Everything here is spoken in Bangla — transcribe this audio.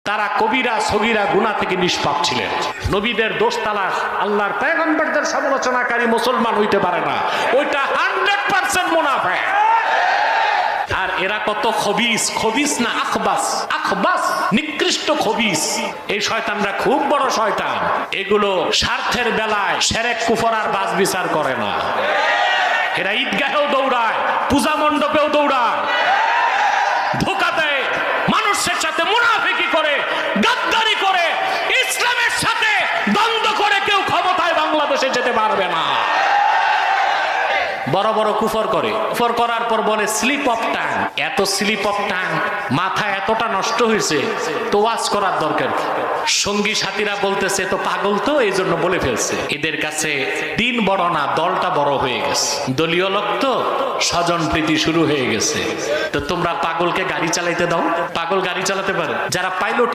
তারা কবিরা সগীরা গুনাহ থেকে নিষ্পাপ ছিলেন। নবীদের দোষ তালাশ, আল্লাহর পয়গম্বরদের সমালোচনাকারী মুসলমান হইতে পারে না, ওইটা 100% মুনাফিক। আর এরা কত খবিস, খবিস না আখবাস, আখবাস নিকৃষ্ট খবিস। এই শয়তানরা খুব বড় শয়তান। এগুলো স্বার্থের বেলায় শিরক কুফর আর বাজ বিচার করে না। এরা ঈদগাহেও দৌড়ায়, পূজা মণ্ডপেও দৌড়ায়, ধোঁকা দেয়, মানুষের সাথে মুনাফিকি করে, গাদ্দারি করে, ইসলামের সাথে দ্বন্দ্ব করে কেউ ক্ষমতায় বাংলাদেশে যেতে পারবে না। বড় বড় কুফর করে, কুফর করার পর বলে স্লিপ অফ টাং। এত স্লিপ অফ টাং, মাথা এতটা নষ্ট হয়েছে, তো ওয়াজ করার দরকার কি? সঙ্গী সাথীরা বলতেছে তো পাগল, তো এই জন্য বলে ফেলছে। এদের কাছে দিন বড় না, দলটা বড় হয়ে গেছে। দলীয় লোক তো, স্বজন প্রীতি শুরু হয়ে গেছে। তো তোমরা পাগলকে গাড়ি চালাইতে দাও, পাগল গাড়ি চালাতে পারে। যারা পাইলট